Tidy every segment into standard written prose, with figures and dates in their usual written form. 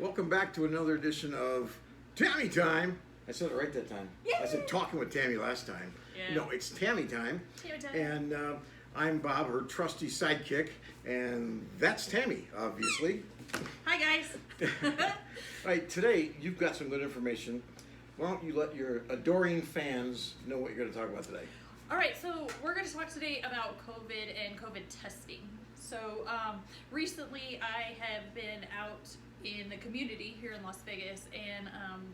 Welcome back to another edition of Tami Time. I said it right that time. Yay! I said talking with Tami last time. Yeah. No, it's Tami Time. Tami Time. And I'm Bob, her trusty sidekick, and that's Tami, obviously. Hi, guys. All right, today you've got some good information. Why don't you let your adoring fans know what you're going to talk about today? All right, so we're going to talk today about COVID and COVID testing. So recently I have been out in the community here in Las Vegas and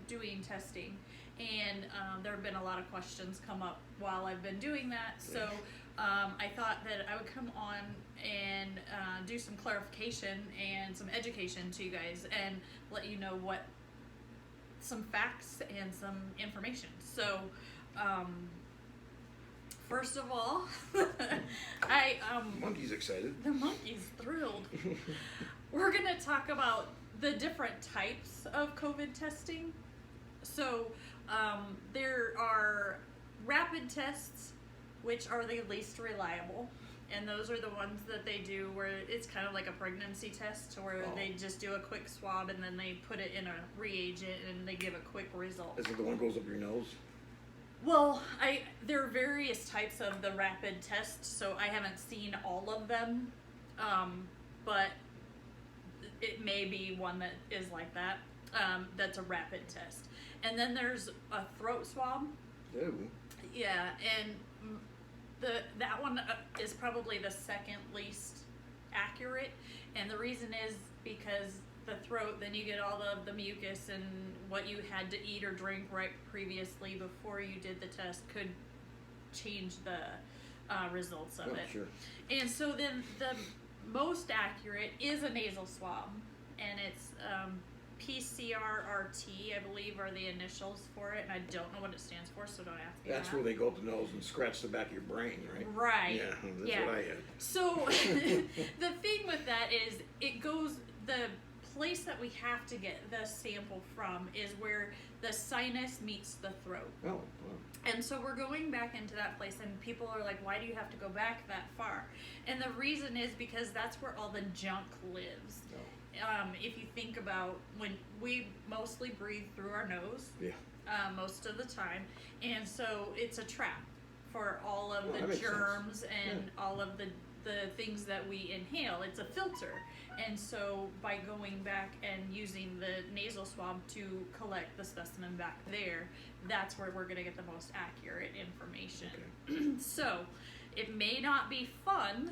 doing testing. And there have been a lot of questions come up while I've been doing that. So I thought that I would come on and do some clarification and some education to you guys and let you know what some facts and some information. So first of all, Monkey's excited. the monkey's thrilled. We're gonna talk about the different types of COVID testing. So there are rapid tests, which are the least reliable, and those are the ones that they do where it's kind of like a pregnancy test, where they just do a quick swab and then they put it in a reagent and they give a quick result. Is it the one that goes up your nose? Well, there are various types of the rapid tests, so I haven't seen all of them, but it may be one that is like that. That's a rapid test. And then there's a throat swab. Ooh. Yeah, and that one is probably the second least accurate, and the reason is because the throat, then you get all of the mucus and what you had to eat or drink right previously before you did the test could change the results of it. Sure. And so then the most accurate is a nasal swab, and it's PCR-RT, I believe, are the initials for it, and I don't know what it stands for, so don't ask me. That's where they go up the nose and scratch the back of your brain, right? Right. Yeah, that's what I had. So the thing with that is it goes, the place that we have to get the sample from is where the sinus meets the throat. Oh, wow. And so we're going back into that place, and people are like, why do you have to go back that far? And the reason is because that's where all the junk lives. Oh. If you think about when we mostly breathe through our nose, most of the time, and so it's a trap for all of the germs and all of the things that we inhale. It's a filter. And so by going back and using the nasal swab to collect the specimen back there, that's where we're going to get the most accurate information. Okay. So it may not be fun,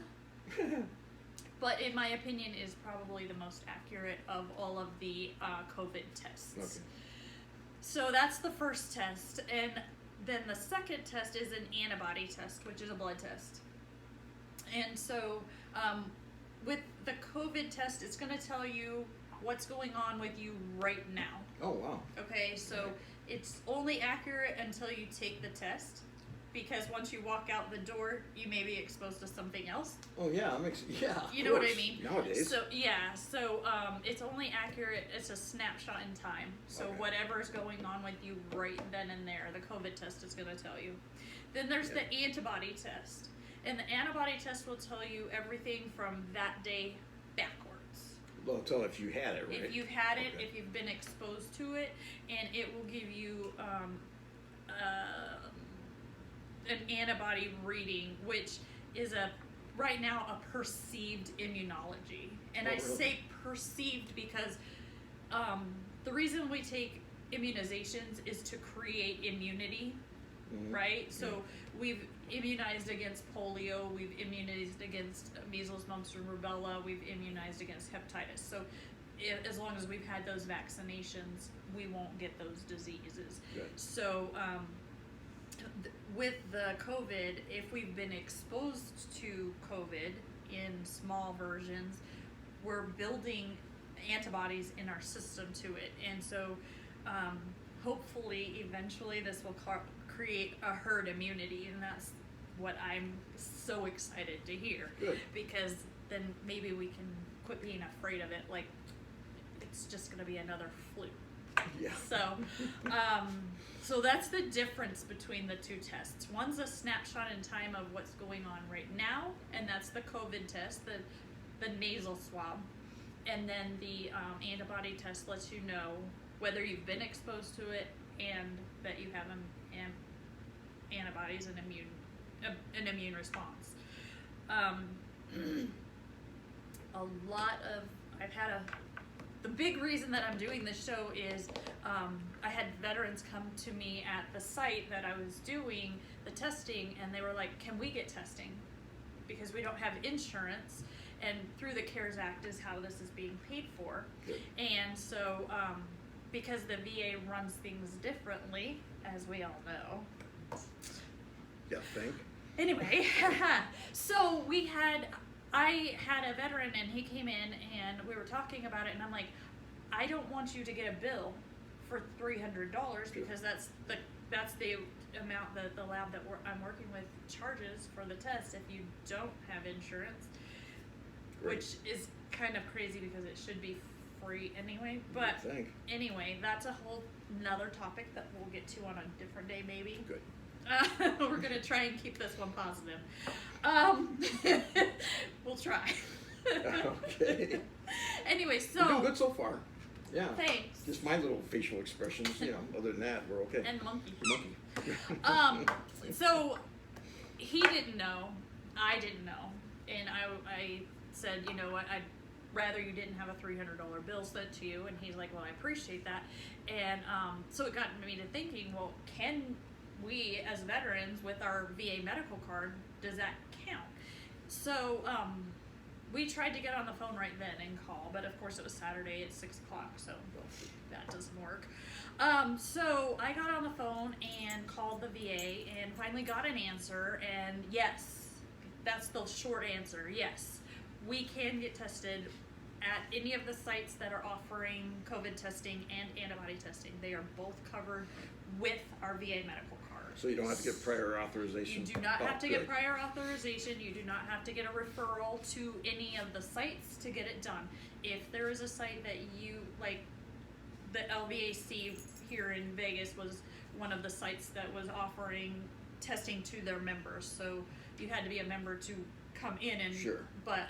but in my opinion is probably the most accurate of all of the COVID tests. Okay. So that's the first test. And then the second test is an antibody test, which is a blood test. And so with the COVID test, it's going to tell you what's going on with you right now. Oh, wow. Okay, so it's only accurate until you take the test, because once you walk out the door, you may be exposed to something else. Oh, yeah. You know what I mean? Nowadays. So, it's only accurate, it's a snapshot in time. So whatever's going on with you right then and there, the COVID test is going to tell you. Then there's the antibody test. And the antibody test will tell you everything from that day backwards. Well, it'll tell if you had it, right? If you've had it, if you've been exposed to it, and it will give you an antibody reading, which is right now a perceived immunology. And I say perceived because the reason we take immunizations is to create immunity. Mm-hmm. Right? So we've immunized against polio, we've immunized against measles, mumps, and rubella, we've immunized against hepatitis. So as long as we've had those vaccinations, we won't get those diseases. Good. So with the COVID, if we've been exposed to COVID in small versions, we're building antibodies in our system to it. And so hopefully, eventually, this will create a herd immunity, and that's what I'm so excited to hear. Good. Because then maybe we can quit being afraid of it, like it's just going to be another flu. Yeah. So that's the difference between the two tests. One's a snapshot in time of what's going on right now, and that's the COVID test, the nasal swab. and then the antibody test lets you know whether you've been exposed to it and that you have antibodies and an immune response. The big reason that I'm doing this show is I had veterans come to me at the site that I was doing the testing, and they were like, can we get testing? Because we don't have insurance, and through the CARES Act is how this is being paid for. Good. And so because the VA runs things differently, as we all know. Yeah, think. Anyway, so I had a veteran, and he came in and we were talking about it, and I'm like, I don't want you to get a bill for $300 because that's the amount that the lab that I'm working with charges for the test if you don't have insurance. Great. Which is kind of crazy because it should be free anyway. But anyway, that's a whole nother topic that we'll get to on a different day maybe. Good. We're going to try and keep this one positive. We'll try. Okay. Anyway, so. You're doing good so far. Yeah. Thanks. Just my little facial expressions, other than that, we're okay. And monkey. Monkey. So he didn't know. I didn't know. And I said, you know what, I'd rather you didn't have a $300 bill sent to you. And he's like, well, I appreciate that. And so it got me to thinking, well, can we as veterans with our VA medical card, does that count? So we tried to get on the phone right then and call, but of course it was Saturday at 6 o'clock, so that doesn't work. So I got on the phone and called the VA and finally got an answer, and yes, that's the short answer, yes. We can get tested at any of the sites that are offering COVID testing and antibody testing. They are both covered with our VA medical card. So you don't have to get prior authorization? You do not have to get prior authorization. You do not have to get a referral to any of the sites to get it done. If there is a site that you, like the LVAC here in Vegas was one of the sites that was offering testing to their members. So you had to be a member to come in and, sure. But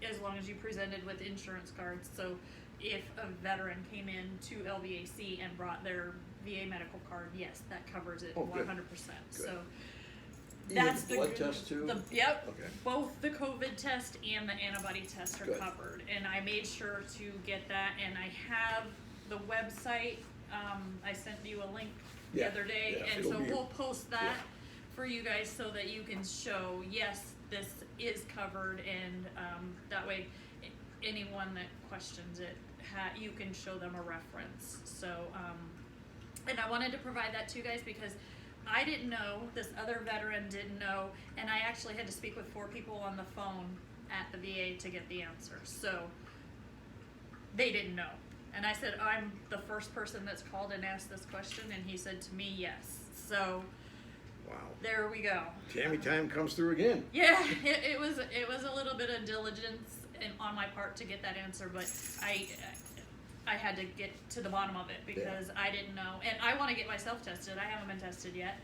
as long as you presented with insurance cards. So if a veteran came in to LVAC and brought their VA medical card, yes, that covers it 100%. Good. So Even that's the blood test too? Yep. Okay. Both the COVID test and the antibody test are Good. covered. And I made sure to get that, and I have the website. I sent you a link the other day, and so we'll post that for you guys so that you can show, yes, this is covered, and that way anyone that questions it, you can show them a reference. So, and I wanted to provide that to you guys because I didn't know, this other veteran didn't know, and I actually had to speak with 4 people on the phone at the VA to get the answer. So they didn't know. And I said, I'm the first person that's called and asked this question, and he said to me, yes. So wow. There we go. Tammy time comes through again. Yeah, it was a little bit of diligence on my part to get that answer, but I had to get to the bottom of it because I didn't know, and I want to get myself tested. I haven't been tested yet,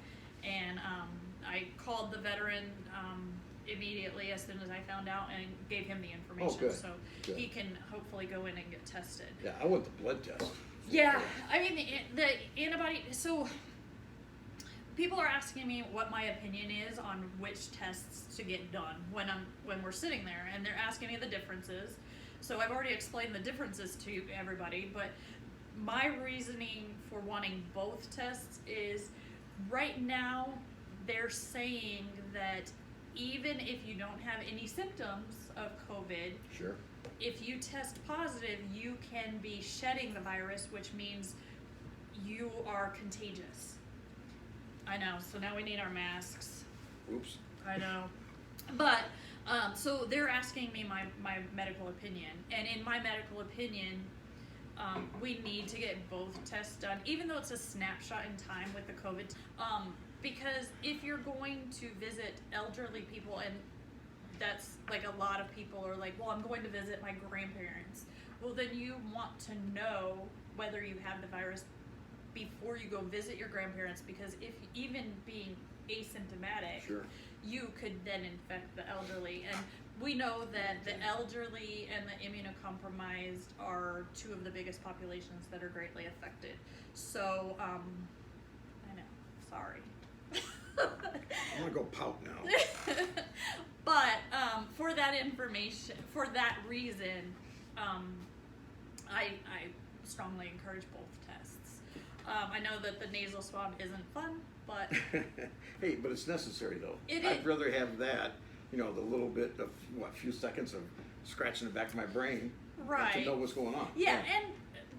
and I called the veteran immediately as soon as I found out and gave him the information, so he can hopefully go in and get tested. Yeah, I want the blood test. Yeah, I mean the antibody. So people are asking me what my opinion is on which tests to get done when we're sitting there, and they're asking me the differences. So I've already explained the differences to everybody, but my reasoning for wanting both tests is right now they're saying that even if you don't have any symptoms of COVID, sure, if you test positive, you can be shedding the virus, which means you are contagious. I know, so now we need our masks. Oops. I know. But, so they're asking me my medical opinion. And in my medical opinion, we need to get both tests done, even though it's a snapshot in time with the COVID. Because if you're going to visit elderly people, and that's like a lot of people are like, well, I'm going to visit my grandparents. Well, then you want to know whether you have the virus before you go visit your grandparents, because if even being asymptomatic, sure, you could then infect the elderly. And we know that the elderly and the immunocompromised are two of the biggest populations that are greatly affected. So, I know, sorry. I'm gonna go pout now. But for that information, for that reason, I strongly encourage both tests. I know that the nasal swab isn't fun, but hey, but it's necessary though. I'd rather have that, the little bit of few seconds of scratching the back of my brain, right, to know what's going on. Yeah, and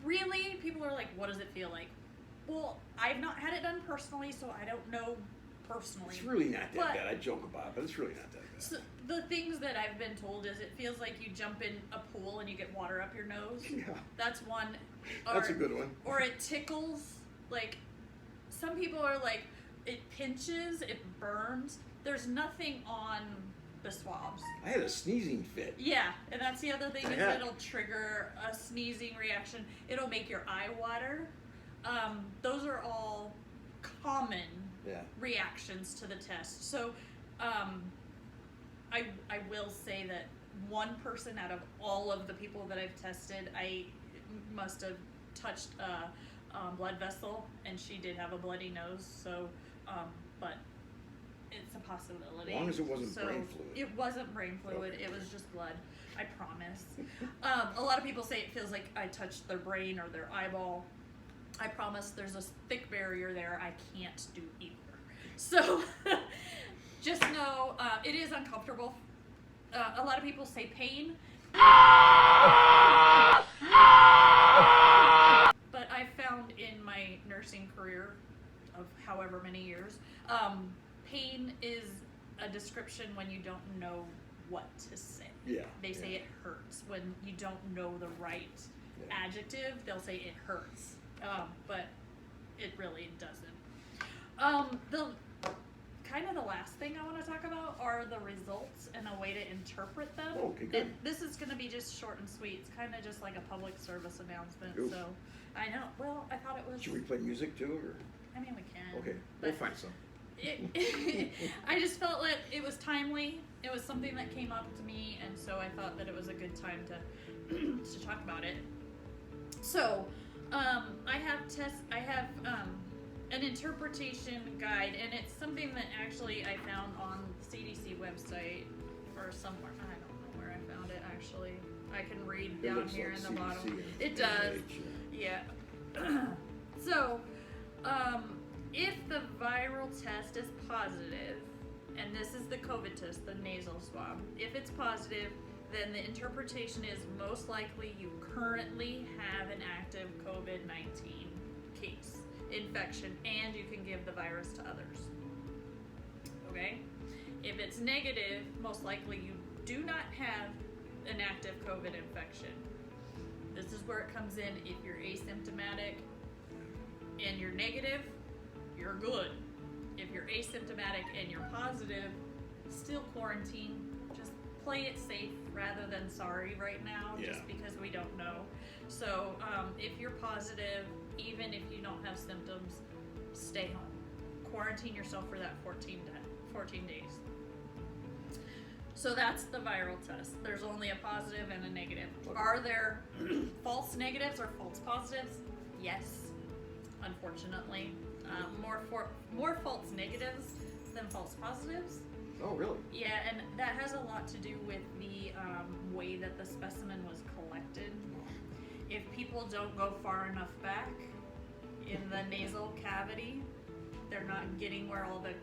really, people are like, "What does it feel like?" Well, I've not had it done personally, so I don't know personally. It's really not that bad. I joke about it, but it's really not that bad. So the things that I've been told is it feels like you jump in a pool and you get water up your nose. Yeah. That's one. That's a good one. Or it tickles. Like, some people are like, it pinches, it burns. There's nothing on the swabs. I had a sneezing fit. Yeah, and that's the other thing is it'll trigger a sneezing reaction. It'll make your eye water. Those are all common reactions to the test. So, I will say that one person out of all of the people that I've tested, I must have touched a blood vessel, and she did have a bloody nose. So, but it's a possibility. As long as it wasn't brain fluid. It wasn't brain fluid. Okay. It was just blood. I promise. A lot of people say it feels like I touched their brain or their eyeball. I promise there's a thick barrier there. I can't do either. So just know it is uncomfortable. A lot of people say pain. But I found in my nursing career of however many years, pain is a description when you don't know what to say. Yeah. They say it hurts. When you don't know the right adjective, they'll say it hurts. But it really doesn't. The kind of the last thing I want to talk about are the results and a way to interpret them. Okay, good. And this is going to be just short and sweet. It's kind of just like a public service announcement. Oof. So I know. Well, I thought it was. Should we play music too, or? I mean, we can. Okay, we'll find some. I just felt like it was timely. It was something that came up to me, and so I thought that it was a good time to talk about it. So, I have an interpretation guide, and it's something that actually I found on the CDC website or somewhere. I don't know where I found it actually. I can read down here in the bottom. It does. Yeah. So, if the viral test is positive, and this is the COVID test, the nasal swab, if it's positive, then the interpretation is most likely you currently have an active COVID-19 case, infection, and you can give the virus to others. Okay? If it's negative, most likely you do not have an active COVID infection. This is where it comes in. If you're asymptomatic and you're negative, you're good. If you're asymptomatic and you're positive, still quarantine. Just play it safe rather than sorry right now, just because we don't know. So if you're positive, even if you don't have symptoms, stay home. Quarantine yourself for that 14 days. So that's the viral test. There's only a positive and a negative. Okay. Are there false negatives or false positives? Yes, unfortunately. More false negatives than false positives. Oh, really? Yeah, and that has a lot to do with the way that the specimen was collected. If people don't go far enough back in the nasal cavity, they're not getting where all the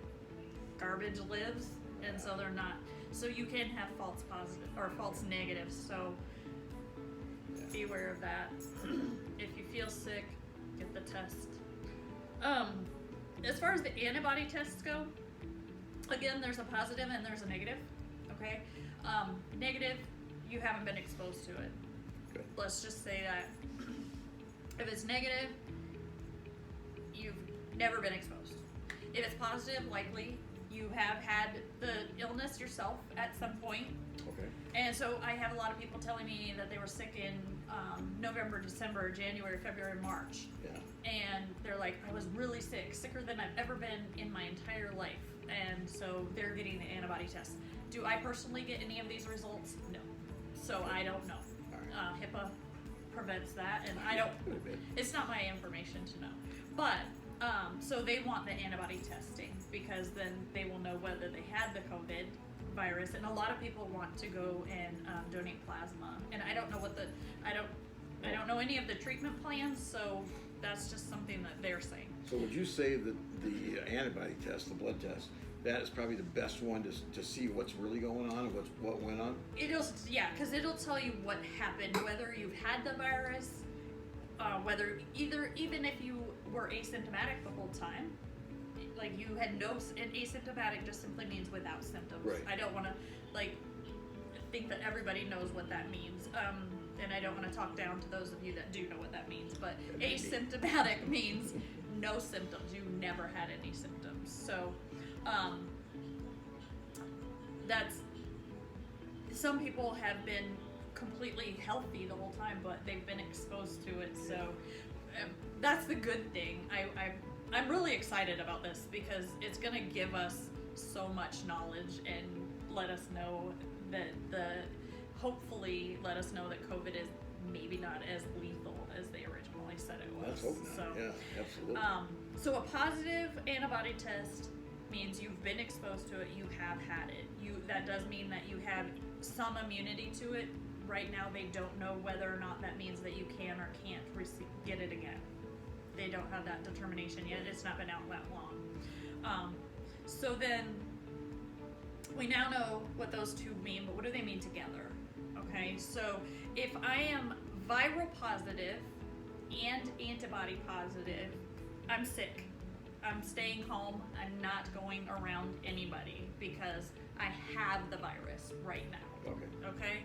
garbage lives, and so they're not. So you can have false positive or false negatives. So be aware of that. If you feel sick, get the test. As far as the antibody tests go, again, there's a positive and there's a negative. Okay, negative, you haven't been exposed to it. Good. Let's just say that. If it's negative, you've never been exposed. If it's positive, likely you have had the illness yourself at some point. Okay. And so I have a lot of people telling me that they were sick in November, December, January, February, March. Yeah. And they're like, I was really sick, sicker than I've ever been in my entire life. And so they're getting the antibody test. Do I personally get any of these results? No. So I don't know. All right. HIPAA prevents that, and I don't. It's not my information to know. But so they want the antibody testing because then they will know whether they had the COVID virus. And a lot of people want to go and donate plasma. And I don't know what I don't know any of the treatment plans. So that's just something that they're saying. So would you say that the antibody test, the blood test, that is probably the best one to see what's really going on and what went on? Because it'll tell you what happened, whether you've had the virus, whether even if you were asymptomatic the whole time, like you had and asymptomatic just simply means without symptoms. Right. I don't want to think that everybody knows what that means. And I don't want to talk down to those of you that do know what that means, but asymptomatic means no symptoms. You never had any symptoms. So, that's, some people have been completely healthy the whole time, but they've been exposed to it. So, that's the good thing. I'm really excited about this because it's going to give us so much knowledge and let us know that hopefully let us know that COVID is maybe not as lethal as they originally said it was. Let's hope not. So, yeah, absolutely. So a positive antibody test means you've been exposed to it, you have had it. That does mean that you have some immunity to it. Right now they don't know whether or not that means that you can or can't get it again. They don't have that determination yet. It's not been out that long. So then we now know what those two mean, but what do they mean together? Okay, so if I am viral positive and antibody positive, I'm sick. I'm staying home. I'm not going around anybody because I have the virus right now. Okay.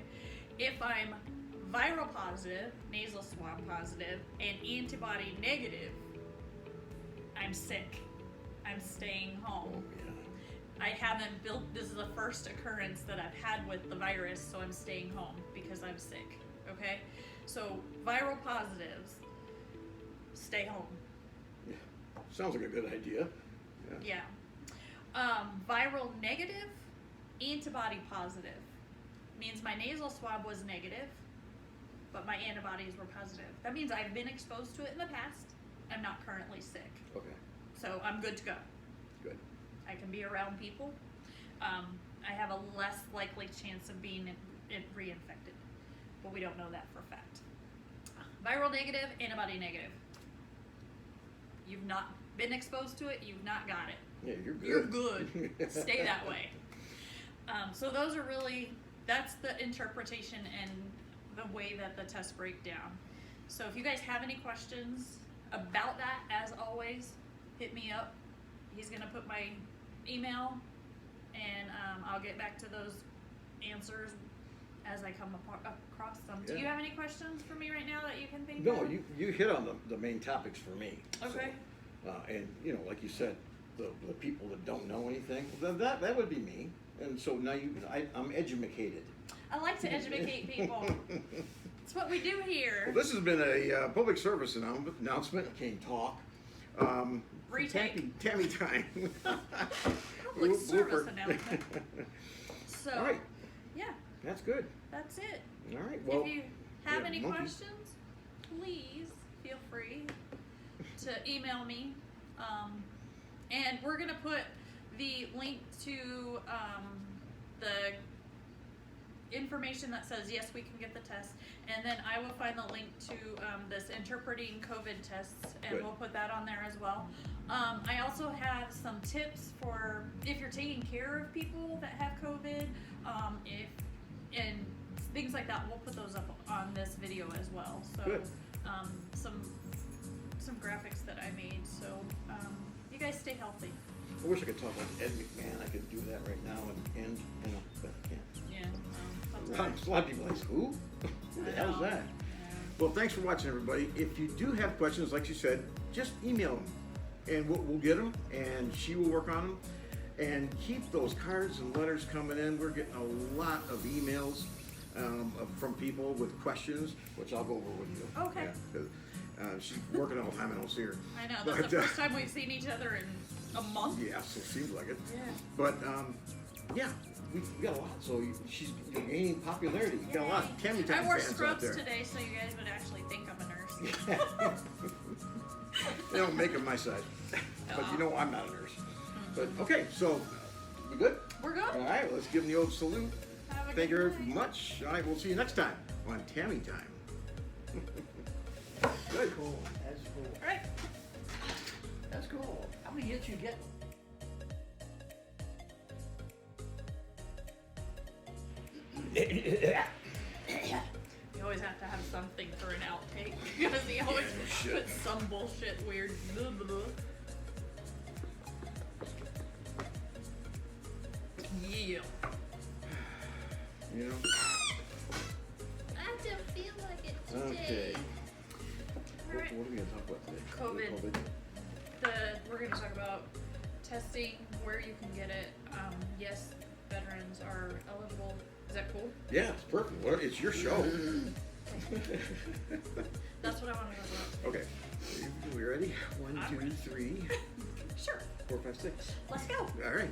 If I'm viral positive, nasal swab positive, and antibody negative, I'm sick. I'm staying home. Oh, yeah. I haven't this is the first occurrence that I've had with the virus, so I'm staying home because I'm sick. Okay? So viral positives, stay home. Yeah. Sounds like a good idea. Yeah. Viral negative, antibody positive. Means my nasal swab was negative, but my antibodies were positive. That means I've been exposed to it in the past. I'm not currently sick. Okay. So I'm good to go. Good. I can be around people. I have a less likely chance of being reinfected, but we don't know that for a fact. Viral negative, antibody negative. You've not been exposed to it, you've not got it. Yeah, you're good. You're good. Stay that way. So those are that's the interpretation and the way that the tests break down. So if you guys have any questions about that, as always, hit me up. He's going to put my email, and I'll get back to those answers as I come across them. Yeah. Do you have any questions for me right now that you can think No, of? you hit on the main topics for me. Okay. So, and like you said, the people that don't know anything, that would be me. And so now I'm educated. I like to educate people. It's what we do here. Well, this has been a public service announcement. Can't talk. Retake. Tami time. Public service announcement. So, all right. Yeah, That's good. that's it. All right. Well, If you have yeah, any monkey. questions, please feel free to email me. And we're going to put the link to the information that says, yes, we can get the test. And then I will find the link to this interpreting COVID tests, and Good. we'll put that on there as well. I also have some tips for if you're taking care of people that have COVID, and things like that. We'll put those up on this video as well. So Good. some graphics that I made. So you guys stay healthy. I wish I could talk like Ed McMahon. I could do that right now and but I can't. Yeah. A lot of people are like, who? Who the hell is that? Yeah. Well, thanks for watching, everybody. If you do have questions, like you said, just email them, and we'll get them, and she will work on them. And keep those cards and letters coming in. We're getting a lot of emails from people with questions, which I'll go over with you. Okay. Yeah, 'cause, she's working all the time. I don't see her. I know. That's But, the first time we've seen each other in a month. Yeah, so it seems like it. Yeah. But yeah, we got a lot. So you're gaining popularity. You got a lot of Tami Time I wore fans out scrubs there. today, so you guys would actually think I'm a nurse. They don't make them my size, but you know I'm not a nurse. But okay, so we good? We're good. All right, let's give them the old salute. Have a Thank you good very night. much. All right, we'll see you next time on Tami Time. Good. Cool. That's cool. All right. That's cool. How many hits you get? You always have to have something for an outtake because he always shit. puts some bullshit weird. Blah, blah, blah. Yeah. You know. I don't feel like it Okay. All right. What are we gonna talk about today? COVID. We're going to talk about testing, where you can get it. Yes, veterans are eligible. Is that cool? Yeah, it's perfect. Well, it's your show. That's what I want to know about. Okay. We ready? One, I'm two, ready. three, Sure. 4, 5, 6. Let's go. All right. All right.